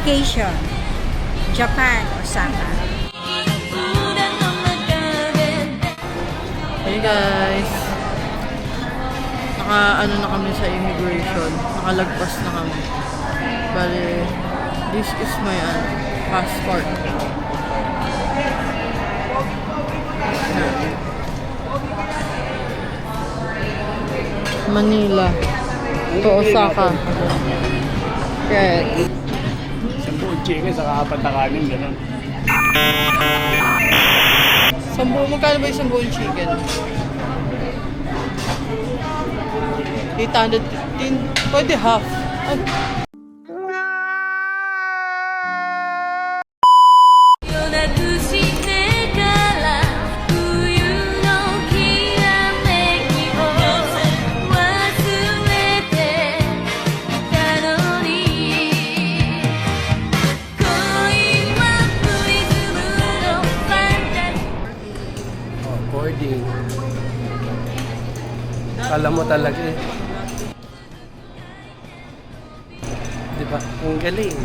vacation. Japan, Osaka. Hey guys, naka-ano na kami sa immigration, nakalagpas na kami. Bale, this is my passport. Manila to Osaka. Correct. 10 chicken sa apat na kanin, gano'n. Magkano ba isang buong chicken? 815. Pwede half. Boarding. Alam mo talaga eh. Diba? Ang galing.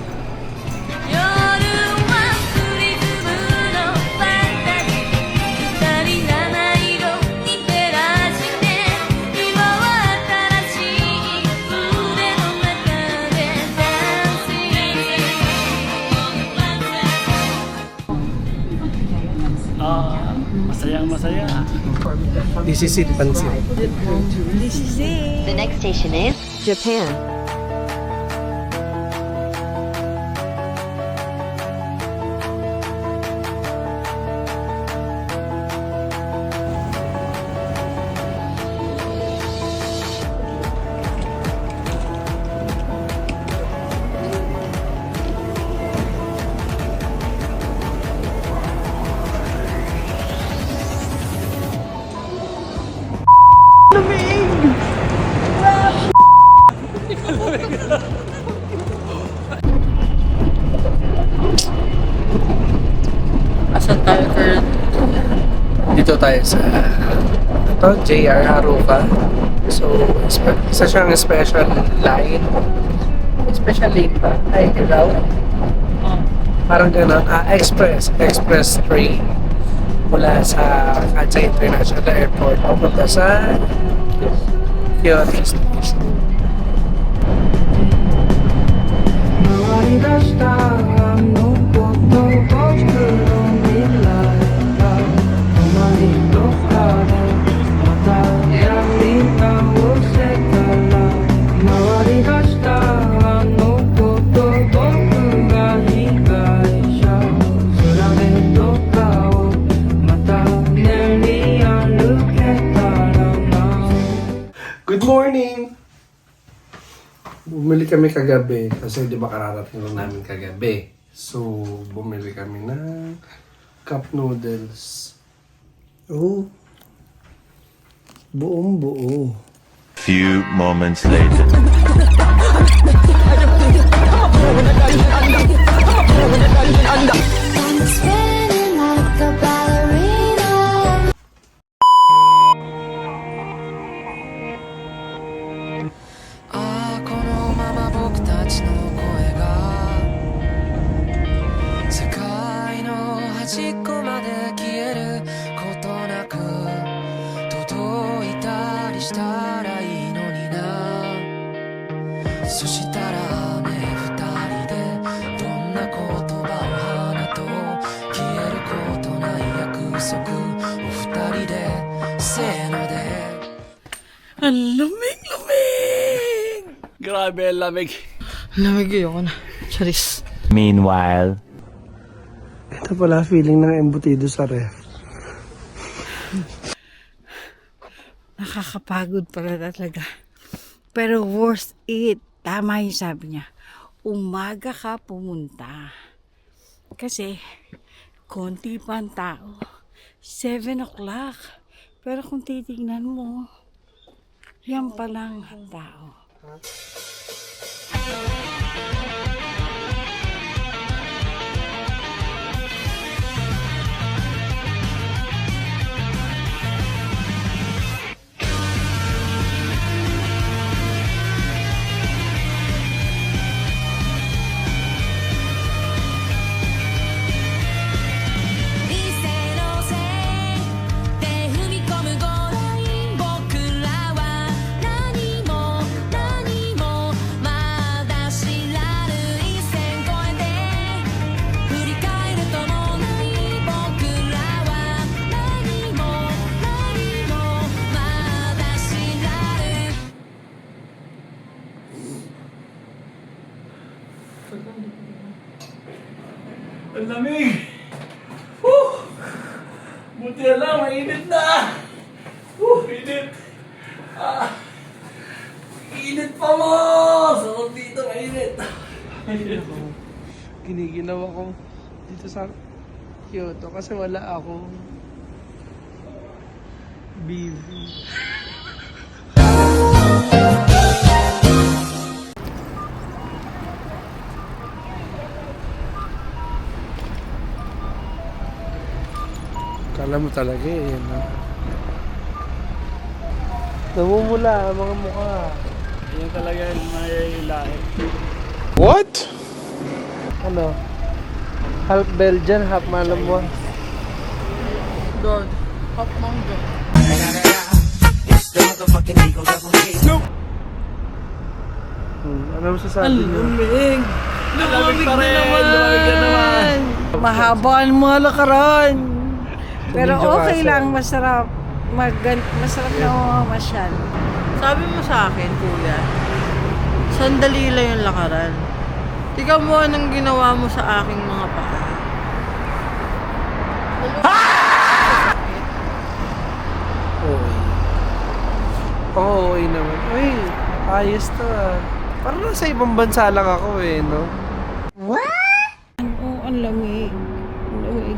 Masaya. This is it, Pansit. This is it. The next station is Japan. Asan tayo, Kurt? Dito tayo sa JR Haruka. So, isa siyang special line. Special lane ba? Ay, route. Parang gano'n. Express train. Mula sa Kansai International Airport. Papunta sa Kyoto Station. Good morning! Bumili kami kagabi kasi di ba kararating lang namin kagabi. So, bumili kami ng cup noodles. Oh, buong buo. Few moments later. Ang lamig! Grabe, lamig. Lamig yun. Charis. Meanwhile. Ito pala feeling ng embutido sa ref. Nakakapagod pala talaga. Pero worth it. Tama yung sabi niya. Umaga ka pumunta. Kasi, konti pa ang tao. 7 o'clock. Pero kung titignan mo, yan palang tao. lamig! Woo! Buti na lang, mainit na! Init! Init pa mo! Sarap dito, mainit! Giniginawa ko dito sa Kyoto kasi wala akong BV. Kala mo talaga eh, no? Namumula ang mga mukha. Yan talaga yung may lahi. What? Ano? Half Belgian, half Malamo. Doon. Hot mango. Ano masasabi niyo? Lamig! Lamig pa rin! Lamig na naman! Mahaba ang mga lakaran. Pero Medyo okay kaso. lang, masarap. Masarap na mamasyal. Sabi mo sa akin, kuya, sandali lang yung lakaran. Tingnan mo anong ginawa mo sa aking mga paa. Okay. Oo, okay naman. Uy, ayos to ah. Parang nasa ibang bansa lang ako eh, no? Oo, ang lamig.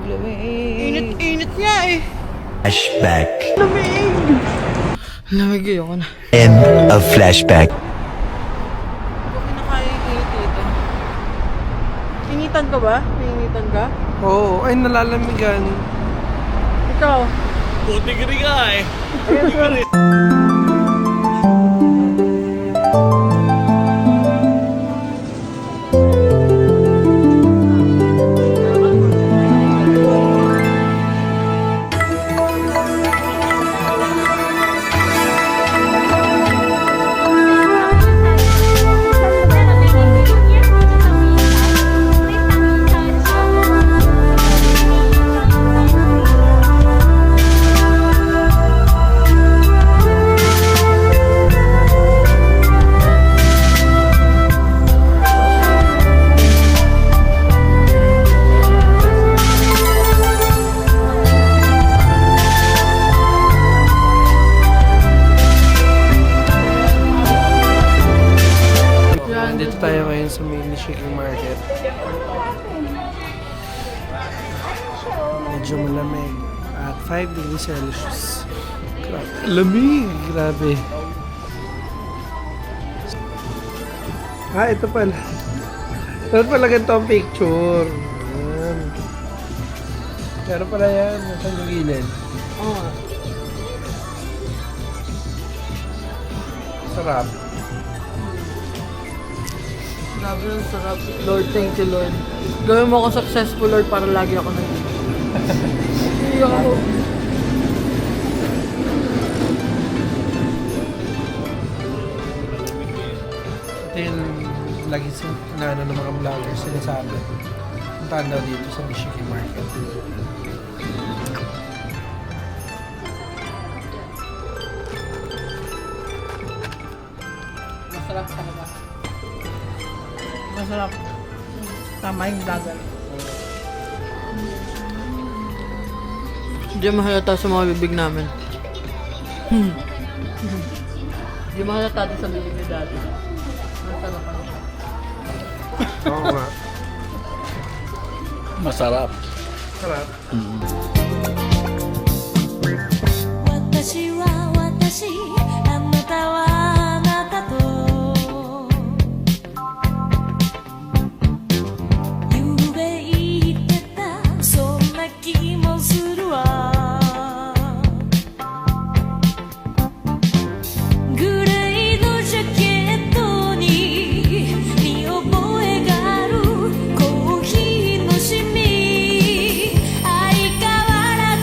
Lamig. Init-init nga eh. Flashback. Lamig ayoko na. End of flashback. Hindi na kaya yung init dito. Initan ka ba? Nainitan ka? Oo, ay nalalamigan. Ikaw? Nandito tayo ngayon sa mini chicken market. Medyo malamig at 5 degrees Celsius. Grabe. Lamig! Grabe. Ito pala. Meron pala ganito ang picture. Ayan. Meron pala yan. Nasaan yung gilid? Oo. Sarap. Grabe yung sarap. Lord, thank you, Lord. Gawin mo ako successful, Lord, para lagi ako nandito. Iyak ako. Ito yung lagi ng mga vloggers sinasabi. Puntahan daw dito sa Michigan Market. Masarap talaga. Masarap. Tama yung dagal. Hindi mahalata sa mga bibig namin. Hindi mahalata din sa bibig ni Daddy. Masarap ano. Oo nga. Masarap. Sarap. 私は私あなたはあなたとゆうべ言ってたそんな気もするわグレーのジャケットに見覚えがあるコーヒーのシミ相変わらず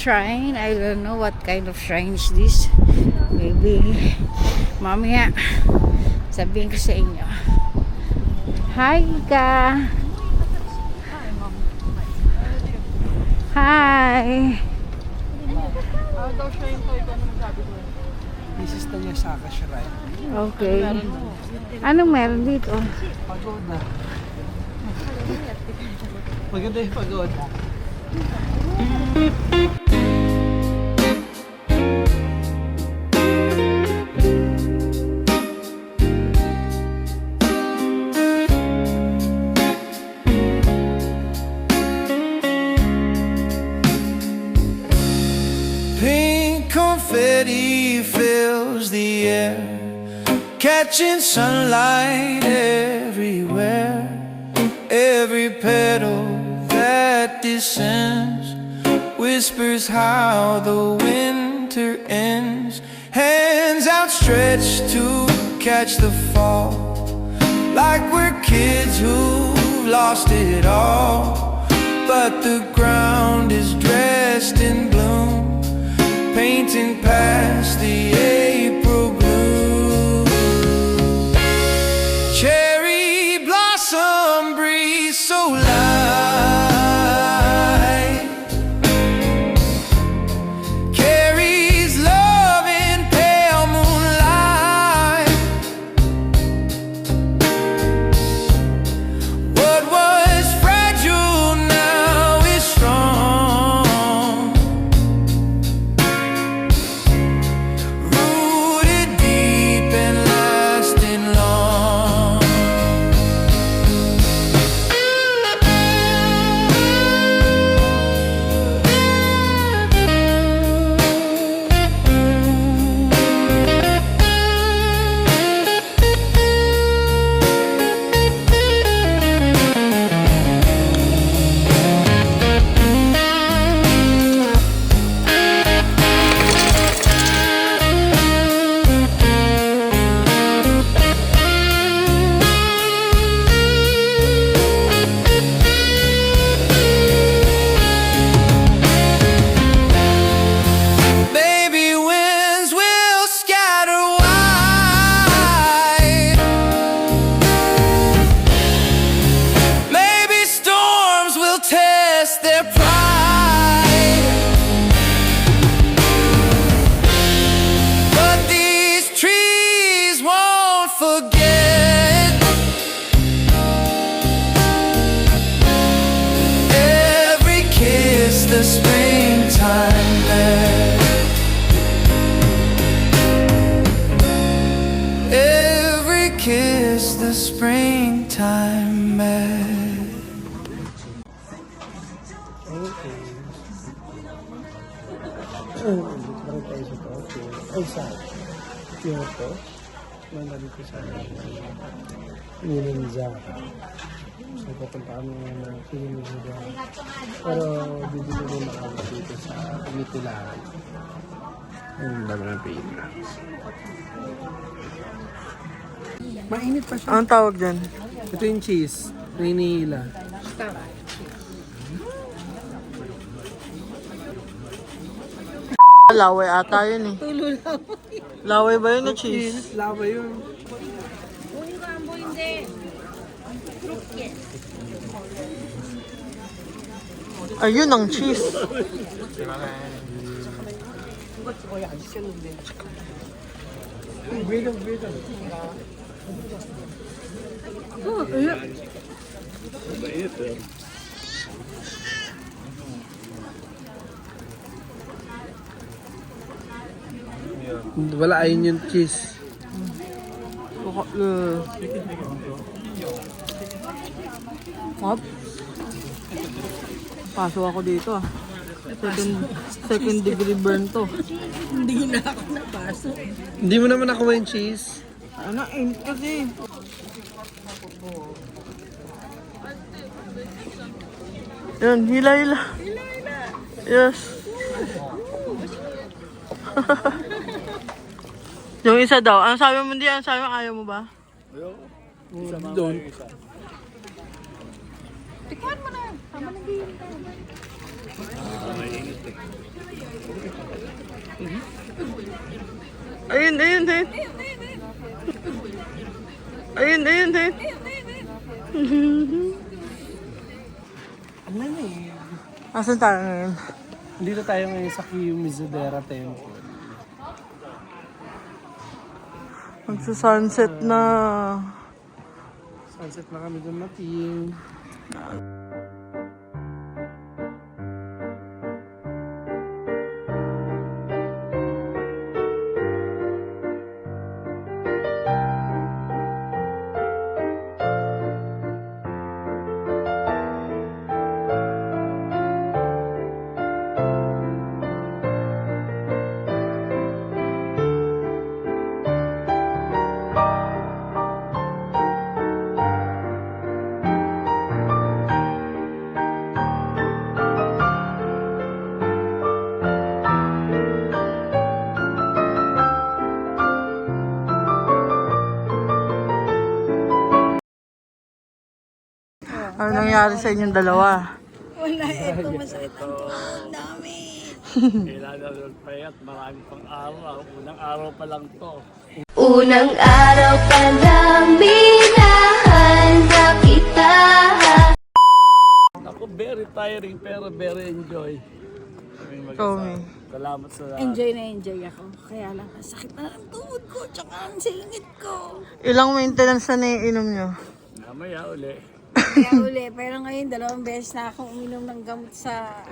shrine. I don't know what kind of shrine is this. Maybe mamaya sabihin ko sa inyo. Hi ka. Hi. daw siya yung toy ko, ano masabi ko? This is the Yasaka Shrine. Okay. Anong meron dito? Pagoda. Maganda yung pagoda. Pink confetti fills the air, catching sunlight everywhere. Every petal that descends whispers how the winter ends. Hands outstretched to catch the fall, like we're kids who've lost it all. But the ground is dressed in bloom, painting past the April bloom. Cherry blossom breeze so light carries love in pale moonlight. What was fragile now is strong, rooted deep and lasting long. Baby winds will scatter wide, maybe storms will test their pride, but these trees won't forget. Every kiss the springtime left, every kiss the springtime met. Ay, sa Kyoto. Nandali ko sa Ninja. So, pupunta kami ng Ninja. Pero, bibili mo na kami dito sa Mitilaan. Ang dami ng pila. Mainit pa siya. Anong tawag dyan? Ito yung cheese. Nainihila. Laway ata yun eh. Laway ba yun na cheese? Lava yun. Ayun ang cheese. Wala, ayun yung cheese. Hop. Pasok ako dito ah. Second degree burn to. Hindi mo naman nakuha yung cheese. Ano, ain't kasi. Yan, hila. Yes. Yung isa daw, ano sabi mo di? Ano sabi mo, ayaw mo ba? Don't. Ayun, ayun, ayun. Ayun, ayun, ayun. Asan tayo ngayon? Dito tayo ngayon sa Kiyomizu-dera Temple. Magsa-sunset na. Sunset na kami dumating. Ano nangyari sa inyong dalawa? Wala, eto masakit ang tuhod namin. Kailangan ng payat, marami pang araw. Unang araw pa lang to. Unang araw pa lang minahal na kita. Ako, very tiring pero very enjoy. Tommy. Salamat sa Enjoy na enjoy ako. Kaya lang, ang sakit na ang tuhod ko, tsaka ang singit ko. Ilang maintenance na naiinom nyo? mamaya uli. Kaya uli, pero ngayon 2 beses na akong uminom ng gamot sa,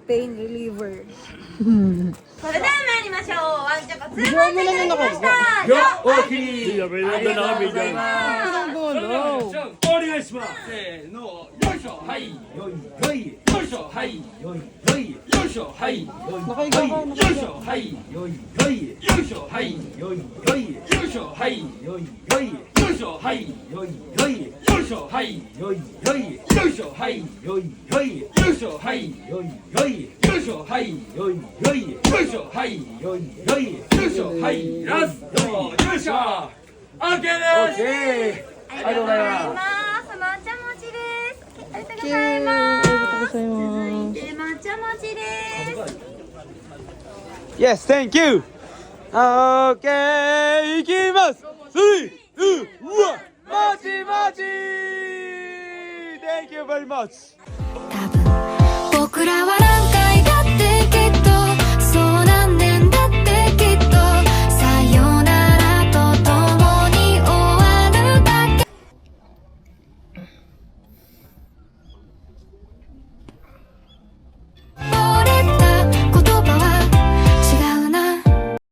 pain reliever. Yes, thank you. Okay, いきます。3、2、1、マジマジ。Thank you very much. 多分僕らは